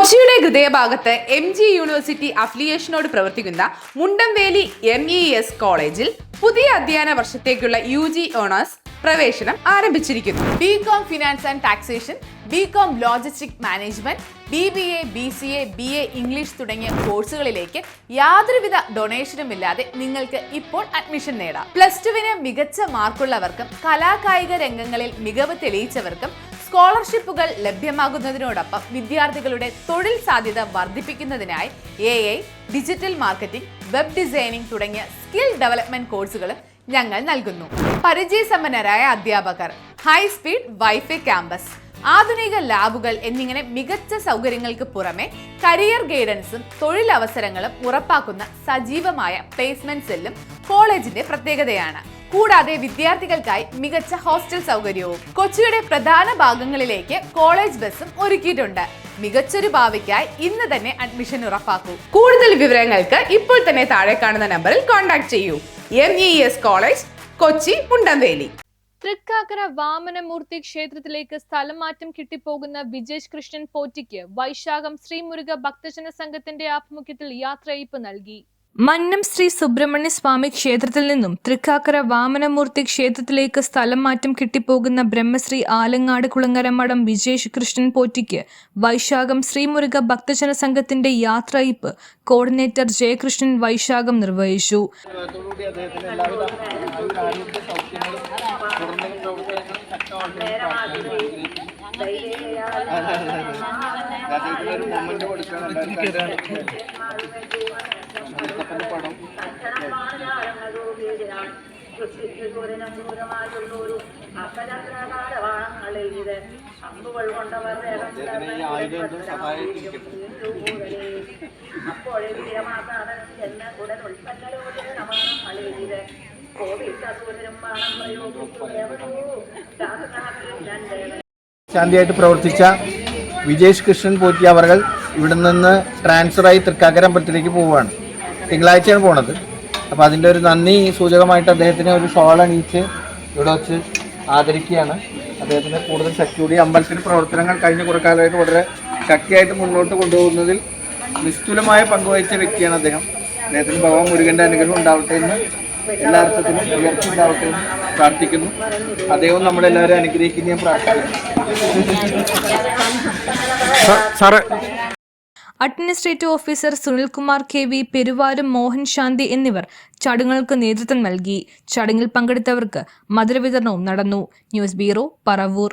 കൊച്ചിയുടെ ഹൃദയഭാഗത്ത് MG university അഫിലിയേഷനോട് പ്രവർത്തിക്കുന്ന മുണ്ടംവേലി MES കോളേജിൽ പുതിയ അധ്യയന വർഷത്തേക്കുള്ള UG ഓണേഴ്സ് പ്രവേശനം ആരംഭിച്ചിരിക്കുന്നു. BCom finance and taxation, BCom logistic management, BBA, BCA, BA English തുടങ്ങിയ കോഴ്സുകളിലേക്ക് യാതൊരുവിധ ഡൊണേഷനും ഇല്ലാതെ നിങ്ങൾക്ക് ഇപ്പോൾ അഡ്മിഷൻ നേടാം. +2 മികച്ച മാർക്കുള്ളവർക്കും കലാകായിക രംഗങ്ങളിൽ മികവ് തെളിയിച്ചവർക്കും സ്കോളർഷിപ്പുകൾ ലഭ്യമാകുന്നതിനോടൊപ്പം വിദ്യാർത്ഥികളുടെ തൊഴിൽ സാധ്യത വർദ്ധിപ്പിക്കുന്നതിനായി AI, digital marketing, web designing തുടങ്ങിയ സ്കിൽ ഡെവലപ്മെന്റ് കോഴ്സുകളും ഞങ്ങൾ നൽകുന്നു. പരിചയസമ്പന്നരായ അധ്യാപകർ, ഹൈ സ്പീഡ് വൈഫൈ ക്യാമ്പസ്, ആധുനിക ലാബുകൾ എന്നിങ്ങനെ മികച്ച സൗകര്യങ്ങൾക്ക് പുറമെ കരിയർ ഗൈഡൻസും തൊഴിലവസരങ്ങളും ഉറപ്പാക്കുന്ന സജീവമായ പ്ലേസ്മെന്റ് സെല്ലും കോളേജിന്റെ പ്രത്യേകതയാണ്. കൂടാതെ വിദ്യാർത്ഥികൾക്കായി മികച്ച ഹോസ്റ്റൽ സൗകര്യവും കൊച്ചിയുടെ പ്രധാന ഭാഗങ്ങളിലേക്ക് കോളേജ് ബസ്സും ഒരുക്കിയിട്ടുണ്ട്. മികച്ചൊരു ഭാവിക്കായി ഇന്ന് തന്നെ അഡ്മിഷൻ ഉറപ്പാക്കൂ. കൂടുതൽ വിവരങ്ങൾക്ക് ഇപ്പോൾ തന്നെ താഴെ കാണുന്ന നമ്പറിൽ കോൺടാക്ട് ചെയ്യൂ. MES college, Kochi, Mundamveli. തൃക്കാക്കര വാമനമൂർത്തി ക്ഷേത്രത്തിലേക്ക് സ്ഥലം മാറ്റം കിട്ടിപ്പോകുന്ന വിജേഷ് കൃഷ്ണൻ പോറ്റിക്ക് വൈശാഖം ശ്രീമുരുക ഭക്തജന സംഘത്തിന്റെ ആഭിമുഖ്യത്തിൽ യാത്രയയപ്പ് നൽകി. മന്നം ശ്രീ സുബ്രഹ്മണ്യ സ്വാമി ക്ഷേത്രത്തിൽ നിന്നും തൃക്കാക്കര വാമനമൂർത്തി ക്ഷേത്രത്തിലേക്ക് സ്ഥലം മാറ്റം കിട്ടിപ്പോകുന്ന ബ്രഹ്മശ്രീ ആലങ്ങാട് കുളങ്ങര മഠം വിജേഷ് കൃഷ്ണൻ പോറ്റിക്ക് വൈശാഖം ശ്രീമുരുക ഭക്തജന സംഘത്തിന്റെ യാത്രയയപ്പ് കോർഡിനേറ്റർ ജയകൃഷ്ണൻ വൈശാഖം നിർവഹിച്ചു. ശാന്തിയായിട്ട് പ്രവർത്തിച്ച വിജേഷ് കൃഷ്ണൻ പോറ്റി അവർ ഇവിടെ നിന്ന് ട്രാൻസ്ഫറായി തൃക്കാക്കര അമ്പലത്തിലേക്ക് പോവുകയാണ്. തിങ്കളാഴ്ചയാണ് പോണത്. അപ്പോൾ അതിൻ്റെ ഒരു നന്ദി സൂചകമായിട്ട് അദ്ദേഹത്തിന് ഒരു ഷോൾ അണിയിച്ച് ഇവിടെ വച്ച് ആദരിക്കുകയാണ്. അദ്ദേഹത്തിന് കൂടുതൽ ശക്തിയോടെ അമ്പലത്തിൻ്റെ പ്രവർത്തനങ്ങൾ കഴിഞ്ഞ കുറേ കാലമായിട്ട് വളരെ ശക്തിയായിട്ട് മുന്നോട്ട് കൊണ്ടുപോകുന്നതിൽ നിസ്തുലമായ പങ്കുവഹിച്ച വ്യക്തിയാണ് അദ്ദേഹം. അദ്ദേഹത്തിന് ഭഗവാൻ മുരുകൻ്റെ അനുഗ്രഹം ഉണ്ടാവട്ടെ എന്ന് എല്ലാ അർത്ഥത്തിലും ഉയർച്ച ഉണ്ടാവട്ടെ എന്ന് പ്രാർത്ഥിക്കുന്നു. അദ്ദേഹവും നമ്മളെല്ലാവരും അനുഗ്രഹിക്കുന്ന ഞാൻ പ്രാർത്ഥിക്കുന്നു. അഡ്മിനിസ്ട്രേറ്റീവ് ഓഫീസർ സുനിൽകുമാർ KV, പെരുവാരും മോഹൻ ശാന്തി എന്നിവർ ചടങ്ങുകൾക്ക് നേതൃത്വം നൽകി. ചടങ്ങിൽ പങ്കെടുത്തവർക്ക് മധുരവിതരണവും നടന്നു. News bureau, Paravur.